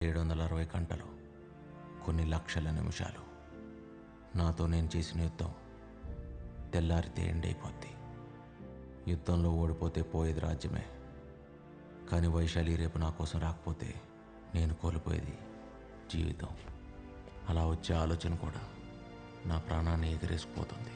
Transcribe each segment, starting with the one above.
760 గంటలు, కొన్ని లక్షల నిమిషాలు. నాతో నేను చేసిన యుద్ధం తెల్లారితే ఎండైపోద్ది. యుద్ధంలో ఓడిపోతే పోయేది రాజ్యమే, కానీ వైశాలి రేపు నా కోసం రాకపోతే నేను కోల్పోయేది జీవితం. అలా వచ్చే ఆలోచన కూడా నా ప్రాణాన్ని ఎగిరేసిపోతుంది.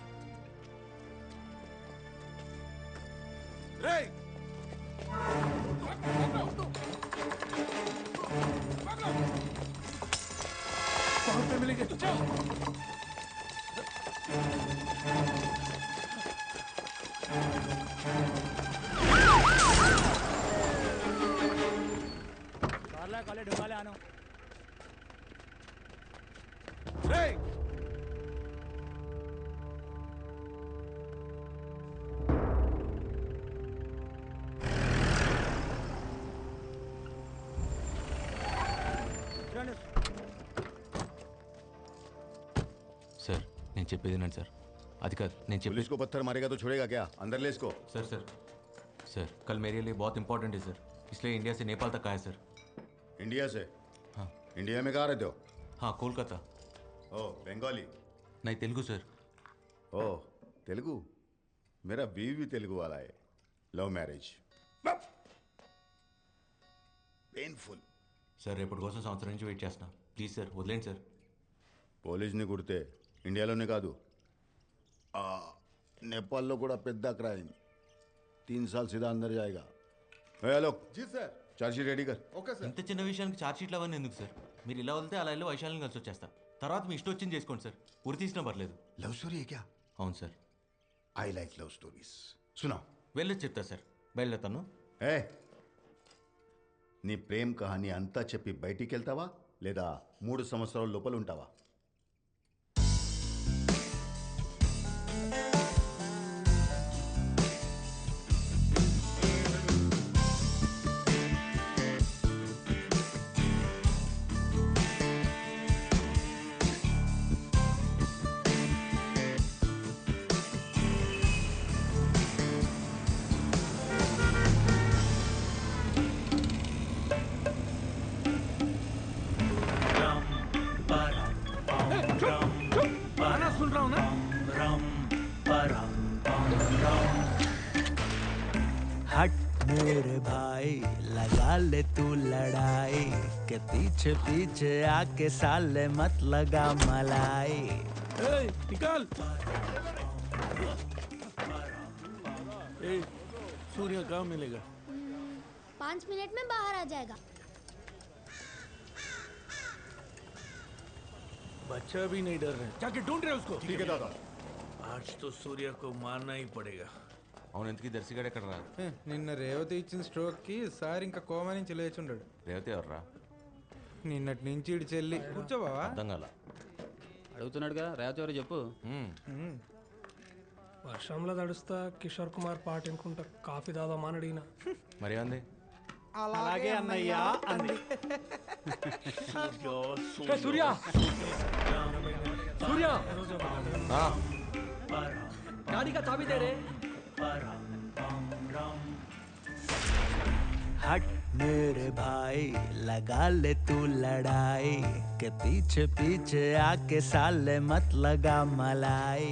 सर నేను చెప్పేది వినండి సార్. అది కాదు నేను చెప్పేది. पुलिस को पत्थर मारेगा तो छोड़ेगा क्या? अंदर ले इसको। सर सर सर कल मेरे लिए बहुत इंपॉर्टेंट है सर, इसलिए इंडिया से नेपाल तक आया सर. इंडिया से? हाँ. इंडिया में कहाँ रहते हो? हाँ कोलकाता. ओ बंगाली? नहीं तेलुगु सर. ओ तेलुगु? मेरा बीवी भी तेलुगु वाला है. Love marriage. पेनफुल. సార్ రేపటి కోసం సంవత్సరం నుంచి వెయిట్ చేస్తున్నా. ప్లీజ్ సార్ వదిలేండి సార్. పోలీస్ని కుడితే ఇండియాలోనే కాదు నేపాల్లో కూడా పెద్ద క్రైమ్. 3 साल सीधा अंदर जाएगा. हेलो जी सर. चार्जशीट रेडी कर. Okay sir. ఇంత చిన్న విషయానికి ఛార్జ్ షీట్లు అవన్నీ ఎందుకు సార్? మీరు ఇలా వెళ్తే అలా వెళ్ళి వైశాలిని కలిసి వచ్చేస్తా. తర్వాత మీ ఇష్టం వచ్చింది చేసుకోండి సార్, ఉరి తీసినా పర్లేదు. लव स्टोरी है क्या? అవును sir. I like love stories. सुनाओ. వెళ్ళి చెప్తా సార్. బయలుదేరుతాను. ఏ నీ ప్రేమ్ కహాని అంతా చెప్పి బయటికి వెళ్తావా లేదా 3 సంవత్సరాల లోపల ఉంటావా? हट मेरे भाई लगा ले तू लड़ाई के पीछे पीछे आके साले मत लगा मलाई. निकाल. सूर्य कहाँ मिलेगा? 5 मिनट में बाहर आ जाएगा. बच्चा भी नहीं डर रहे. जाके ढूंढ रहे उसको. ठीक है दादा. आज तो सूर्य को मारना ही पड़ेगा. అవును ఎందుకు దర్శిగాడు ఎక్కడ రా? నిన్న రేవతి ఇచ్చిన స్ట్రోక్కి సార్ ఇంకా కోమా నుంచి లేచుండాడు. రేవతి ఎవర్రా? నిన్నటి నుంచి ఇటు చెల్లి. కూర్చోబావా? అర్థం కాల. అడుగుతున్నాడుగా రేవతి ఎవరో చెప్పు. వర్షంలో తడుస్తా కిషోర్ కుమార్ పాట అనుకుంటా కాఫీ దాదామా అని అడిగిన. మరి అంది అలాగే అన్నయ్య అంది. సూర్య సూర్య गाड़ी का चाबी दे रे. हट मेरे भाई लगा ले तू लड़ाई के पीछे पीछे आके साले मत लगा मलाई.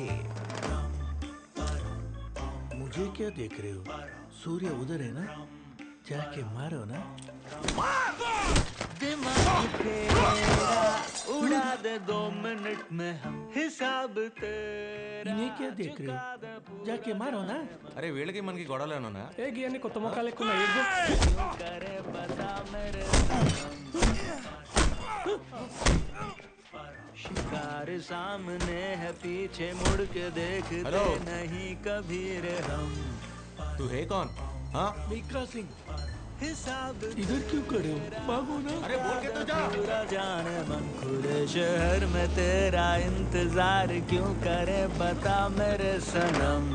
मुझे क्या देख रहे हो? सूर्य उधर है ना, जाके मारो ना. दिमाग तेरा उड़ा दे 2 मिनट में हम हिसाब तेरा. इन्हें क्या देख रहे हो? जाके मारो ना. అరే వీళ్ళకి మనకి గొడవలేనా? ఏ గియన్ని కొత్త మొక్కలు ఎక్కువ ఏదో करे बता मेरे शिकार सामने है पीछे मुड़ के देखते हेलो? नहीं कभी रे हम. तू है कौन? हाँ मिका सिंह हिसाब इधर क्यों खड़े हो? भागो ना. अरे बोल के तो जा. पूरा जाने मन खुले शहर में तेरा इंतजार क्यों करे बता मेरे सनम.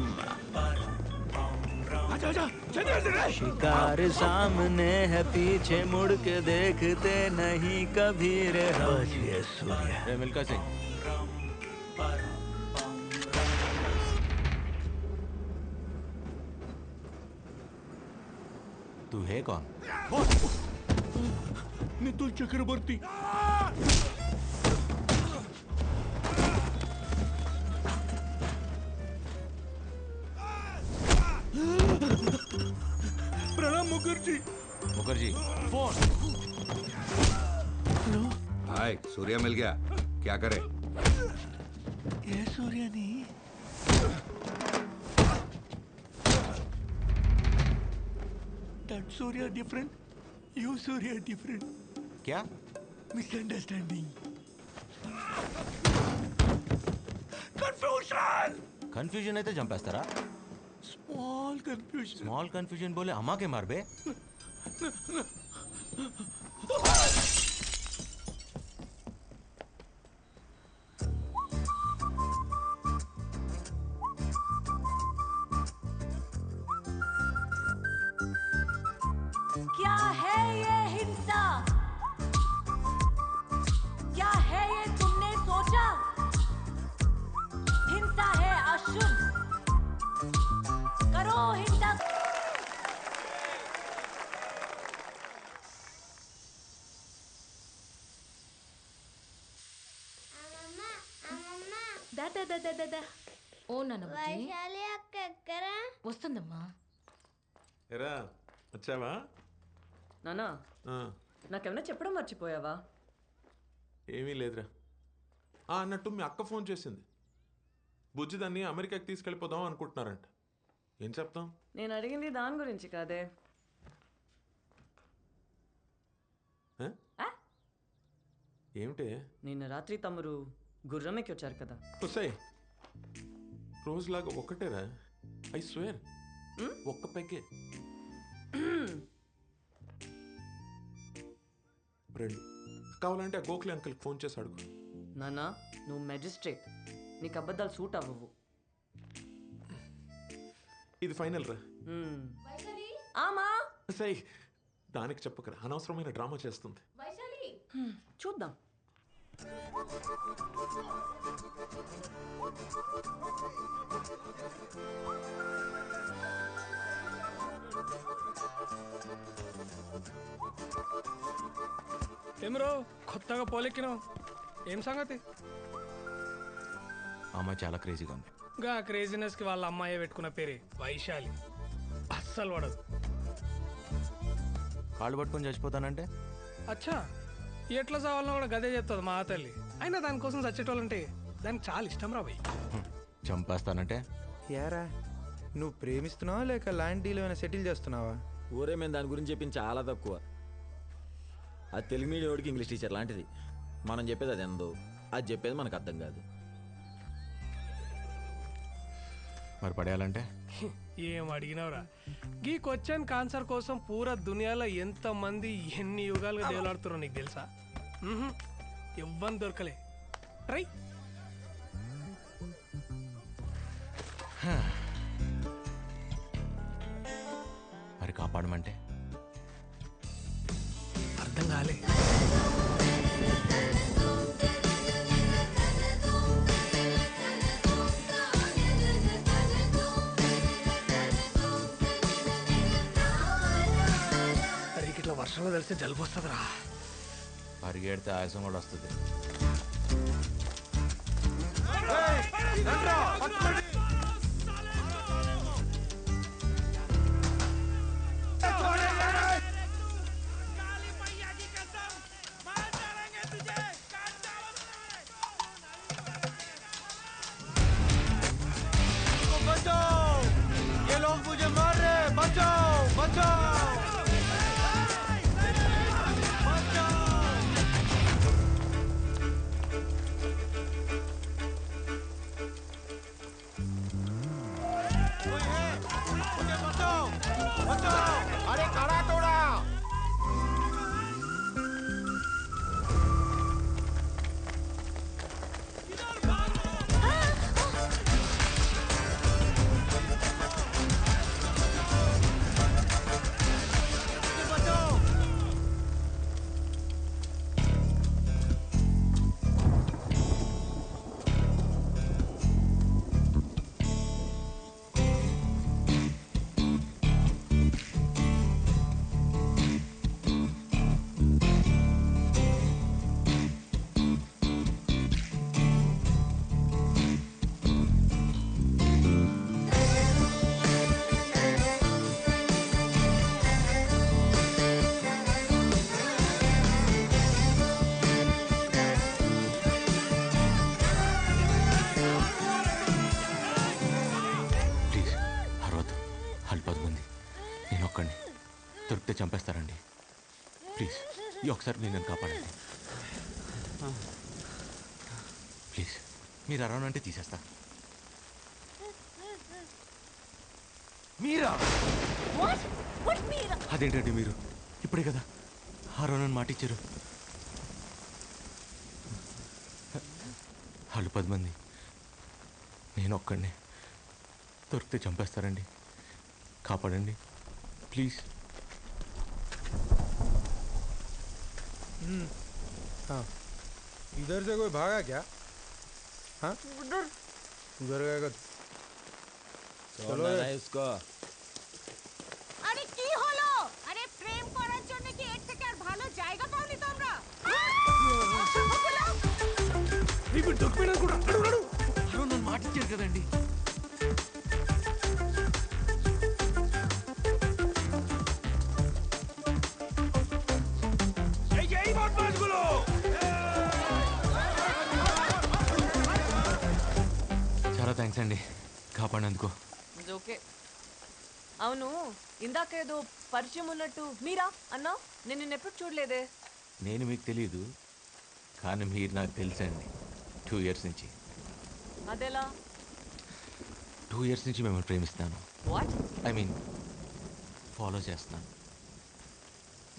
आजा आजा चलिए. शिकार सामने है पीछे मुड़ के देखते नहीं कभी रे हम. सूर्य రే మిల్కా సింగ్. तू है कौन? नितुल चक्रवर्ती. प्रणब मुखर्जी. मुखर्जी फोन. हाय, सूर्या मिल गया. क्या करे? ये सूर्य नहीं. That Surya different. You Surya different. क्या? Misunderstanding. Confusion. కన్ఫ్యూజన్ అయితే చంపేస్తారా? Small confusion. స్మాల్ కన్ఫ్యూజన్ బోలే అమ్మాకే మారబే. क्या है ये हिंसा? क्या है ये तुमने सोचा? हिंसा है अशुभ. करो हिंसा. దా ఓ నాన్న వైశాలి అక్క ఎక్కరా? వస్తుందమ్మా. ఎరా వచ్చావా? నానా నాకేమైనా చెప్పడం మర్చిపోయావా? ఏమీ లేదురా. అన్నట్టు మీ అక్క ఫోన్ చేసింది. బుజ్జి దాన్ని అమెరికాకి తీసుకెళ్ళిపోదాం అనుకుంటున్నారంట. ఏం చెప్తాం? నేను అడిగింది దాని గురించి కాదే. ఏమిటే? నిన్న రాత్రి తమరు గుర్రం ఎక్కి వచ్చారు కదా. వస్తాయి రోజులాగా ఒక్కటేరా. ఐ స్వేర్ ఒక్క పెగ్గే. రెండు కావాలంటే ఆ గోఖలే అంకుల్కి ఫోన్ చేసి అడుగు. నానా నువ్వు మెజిస్ట్రేట్, నీకు అబద్ధాలు సూట్ అవ్వవు. ఇది ఫైనల్ రా. ఆమా సై దానికి చెప్పకరా, అనవసరమైన డ్రామా చేస్తుంది. చూద్దాం. ఏమరో కొత్తగా పోలెక్కినావు, ఏం సంగతి? అమ్మాయి చాలా క్రేజీగా ఉంది. గా క్రేజీనెస్కి వాళ్ళ అమ్మాయి పెట్టుకున్న పేరే వైశాలి. అస్సలు పడదు. కాళ్ళు పట్టుకొని చచ్చిపోతానంటే అచ్చా ఎట్లా చావాలన్నా కూడా గదే చెప్తుంది మా తల్లి. అయినా దానికోసం చచ్చేటోళ్ళంటే దానికి చాలా ఇష్టం రా భయ్. చంపేస్తానంటే యారా నువ్వు ప్రేమిస్తున్నావా లేక ల్యాండ్ డీల్ ఏమైనా సెటిల్ చేస్తున్నావా? ఊరే మేము దాని గురించి చెప్పింది చాలా తక్కువ. అది తెలుగు మీడియంకి ఇంగ్లీష్ టీచర్ లాంటిది. మనం చెప్పేది అది ఎందో, అది చెప్పేది మనకు అర్థం కాదు. మరి పడేయాలంటే ఏం అడిగినవరా? ఈ క్వశ్చన్ ఆన్సర్ కోసం పూరా దునియాలో ఎంతమంది ఎన్ని యుగాలుగా దేవులాడుతున్నారో నీకు తెలుసా? ఎవ్వని దొరకలే. ట్రై. మరి కాపాడమంటే అర్థం కాలే. ఇట్లా వర్షంలో తెలిస్తే జలుబు వస్తుందిరా. పరిగెడితే ఆయాసం కూడా వస్తుంది. ये लोग मुझे मार रहे, बचाओ बचाओ. ఈ ఒకసారి నేను కాపాడండి ప్లీజ్. మీరు అరౌండ్ అంటే తీసేస్తా. మీరా? అదేంటండి మీరు ఇప్పుడే కదా అరౌండ్ మాట ఇచ్చారు. వాళ్ళు 10 మంది, నేను ఒక్కడిని. దొరికితే చంపేస్తారండి. కాపాడండి ప్లీజ్. हाँ इधर से कोई भागा क्या? हाँ उधर गएगा চলো इसको। আরে কি হলো? আরে প্রেম করার জন্য কি এর থেকে আর ভালো জায়গা পাওনি তোমরা? ఇప్పుడు దొరికిపోయినా కూడా అడుగు అడుగు. నన్ను మాట ఇచ్చారు కదండి. చాలా థ్యాంక్స్ అండి కాపాడినందుకు. ఓకే. అవును, ఇందాకేదో పరిచయం ఉన్నట్టు మీరా అన్నా? నేను నిన్న ఎప్పుడు చూడలేదే. నేను మీకు తెలియదు కానీ మీరు నాకు తెలుసండి. 2 years నుంచి. అదెలా? 2 years నుంచి మిమ్మల్ని ప్రేమిస్తాను. వాట్? ఐ మీన్ ఫాలో చేస్తున్నాను.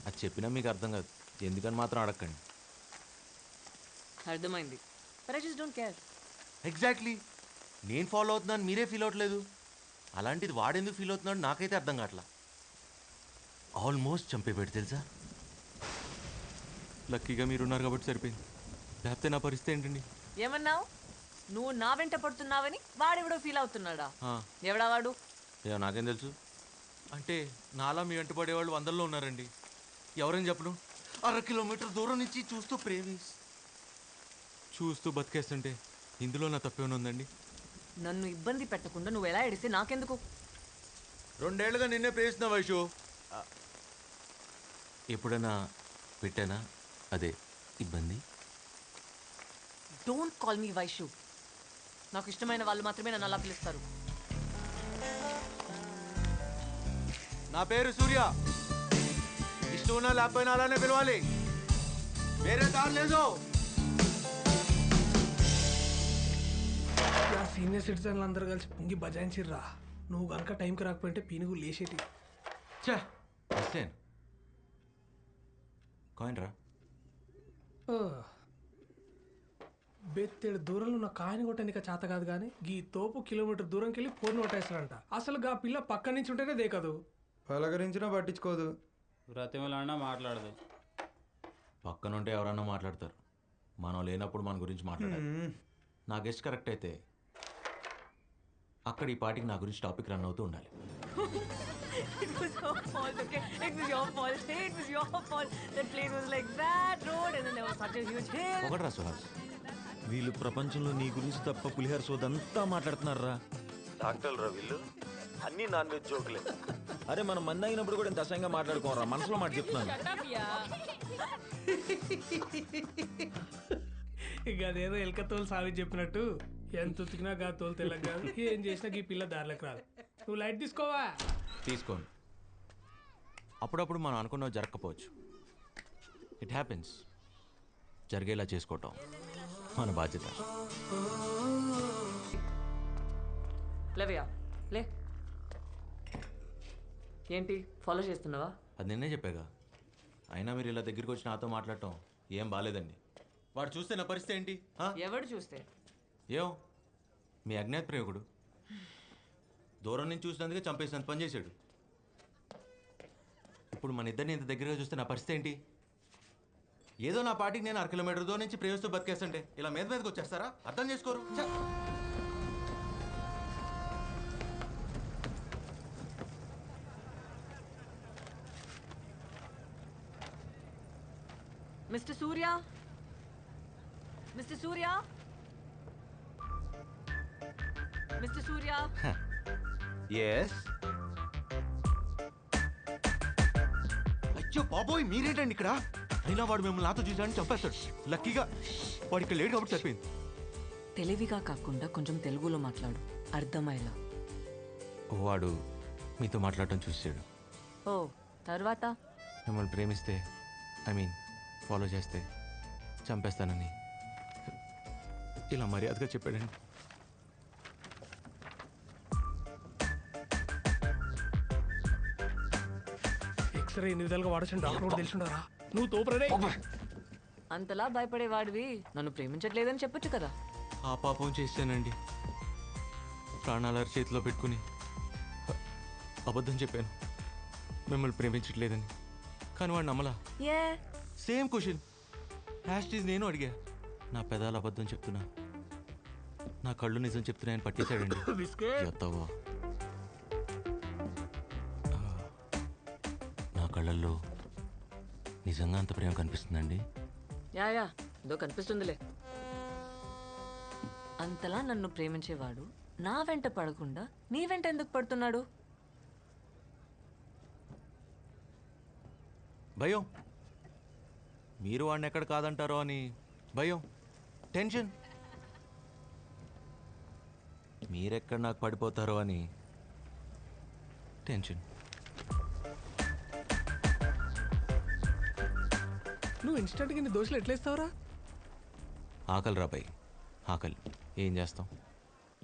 అది చెప్పినా మీకు అర్థం కాదు. ఎందుకని మాత్రం అడగండి. అర్థమైంది. But I just don't care. Exactly. నేను ఫాలో అవుతున్నాను మీరే ఫీల్ అవ్వట్లేదు. అలాంటిది వాడెందుకు ఫీల్ అవుతున్నాడు నాకైతే అర్థం కావట్లా. ఆల్మోస్ట్ చంపేపెట్టి తెలుసా. లక్కీగా మీరున్నారు కాబట్టి సరిపోయింది. లేకపోతే నా పరిస్థితి ఏంటండి? ఏమన్నావు? నువ్వు నా వెంట పడుతున్నావని వాడెవడో ఫీల్ అవుతున్నాడా? ఎవడా వాడు? ఏమో నాకేం తెలుసు. అంటే నాలా మీ వెంట పడేవాళ్ళు 100లో ఉన్నారండి. ఎవరని చెప్పను. 1/2 కిలోమీటర్ దూరం నుంచి చూస్తూ బతికేస్తుంటే ఇందులో నా తప్పేమైనా ఉందండి? నన్ను ఇబ్బంది పెట్టకుండా నువ్వు ఎలా ఎడితే నాకెందుకు? 2 ఏళ్ళుగా నిన్నే ప్రేమిస్తున్నా వైషు. ఎప్పుడైనా పెట్టానా అదే ఇబ్బంది? Don't call me Vaishu. నాకు ఇష్టమైన వాళ్ళు మాత్రమే నన్ను అలా పిలుస్తారు. నా పేరు సూర్య. ఇష్టం ఉన్నా లేకపోయినా అలానే పిలవాలి. వేరే దారి లేదు. సీనియర్ సిటిజన్లు అందరూ కలిసి పొంగి బజాయించిర్రా. నువ్వు కనుక టైంకి రాకపోయింటే పీనుగు లేచేటి. కాయిన్ రా. బెత్తేడు దూరంలో ఉన్న కాయని కొట్టనిక చేత కాదు కానీ గీ తోపు కిలోమీటర్ దూరంకి వెళ్ళి ఫోన్ కొట్టేస్తారంట. అసలు గా పిల్ల పక్క నుంచి ఉంటేనే దేకదు. పలకరించినా పట్టించుకోదు. బ్రతిమలాడినా మాట్లాడదు. పక్కనుంటే ఎవరన్నా మాట్లాడతారు. మనం లేనప్పుడు మన గురించి మాట్లాడాలి. నా గెస్ట్ కరెక్ట్ అయితే అక్కడ ఈ పాటికి నా గురించి టాపిక్ రన్ అవుతూ ఉండాలి. It was your fault, okay? It was your fault. It was your fault. That place was like that road and then there was such a huge hill. ఒకటి సుహాస్, వీళ్ళు ప్రపంచంలో నీ గురించి తప్ప పులిహార సోదంతా మాట్లాడుతున్నారా? డాక్టర్లు రా వీళ్ళు. అన్ని నాన్ వెజ్ జోకులే. అరే మనం మంది అయినప్పుడు కూడా ఇంత అసహ్యంగా మాట్లాడుకోరా. మనసులో మాట చెప్తున్నాను. ఇక అదేదో ఎలక తోలు సావి చెప్పినట్టు ఎంత ఉతికినా గా తోలు తెల్లక కాదు. ఏం చేసినా ఈ పిల్ల దారిలోకి రాదు. నువ్వు లైట్ తీసుకోవా? తీసుకోను. అప్పుడప్పుడు మనం అనుకున్నవి జరగకపోవచ్చు. It happens. జరిగేలా చేసుకోవటం మన బాధ్యత. లేవయ్యా లే. ఏంటి ఫాలో చేస్తున్నావా? అది నిన్నే చెప్పాగా. అయినా మీరు ఇలా దగ్గరికి వచ్చి నాతో మాట్లాడటం ఏం బాగాలేదండి. వాడు చూస్తే నా పరిస్థితి ఏంటి? ఎవడు చూస్తే? ఏం మీ అజ్ఞాత ప్రేమికుడు దూరం నుంచి చూసినందుకే చంపేసినంత పని చేశాడు. ఇప్పుడు మన ఇద్దరిని ఇంత దగ్గరగా చూస్తే నా పరిస్థితి ఏంటి? ఏదో నా పాటికి నేను 1/2 కిలోమీటర్ దూరం నుంచి ప్రేమిస్తూ బతికేస్తుంటే ఇలా మీదకి వచ్చేస్తారా? అర్థం చేసుకోరు. మిస్టర్ సూర్య, మిస్టర్ సూర్య, మిస్టర్ సూర్య. ఎస్. అయ్యో బాబోయ్ మీరేంటండి ఇక్కడ? అయినా వాడు మిమ్మల్ని నాతో చూసాడని చంపేస్తాడు. లక్కీగా వాడు ఇక్కడ లేడు కాబట్టి సరిపోయింది. తెలివిగా కాకుండా కొంచెం తెలుగులో మాట్లాడు, అర్థమయ్యేలా. వాడు మీతో మాట్లాడటం చూసాడు. ఓ తర్వాత మిమ్మల్ని ప్రేమిస్తే ఐ మీన్ ఫాలో చేస్తే చంపేస్తానని ఇలా మర్యాదగా చెప్పాడండి. ఎక్స్రే ఎన్ని విధాలుగా వాడచ్చు డాక్టర్ కూడా తెలిసిండారా? నువ్వు తోపరే. అంతలా భయపడేవాడివి నన్ను ప్రేమించట్లేదని చెప్పొచ్చు కదా. ఆ పాపం చేశానండి. ప్రాణాల చేతిలో పెట్టుకుని అబద్ధం చెప్పాను మిమ్మల్ని ప్రేమించట్లేదని. కానీ వాడు నమ్మలా. ఏ సేమ్ క్వశ్చన్ హ్యాష్టీజ్ నేను అడిగా. నా పెదాలు అబద్ధం చెప్తున్నా, నా కళ్ళు నిజం చెప్తున్నాయని పట్టేశాడండి. చెప్తావా? నా కళ్ళల్లో నిజంగా అంత ప్రేమ కనిపిస్తుందండి. యా ఏదో కనిపిస్తుందిలే. అంతలా నన్ను ప్రేమించేవాడు నా వెంట పడకుండా నీ వెంట ఎందుకు పడుతున్నాడు? భయం. మీరు వాడిని ఎక్కడ కాదంటారో అని భయం, టెన్షన్. మీరెక్కడ నాకు పడిపోతారో అని టెన్షన్. నువ్వు ఇన్స్టెంట్గా నీ దోశలు ఎట్లేస్తావురా? ఆకలి రాబాయి, ఆకలి. ఏం చేస్తాం?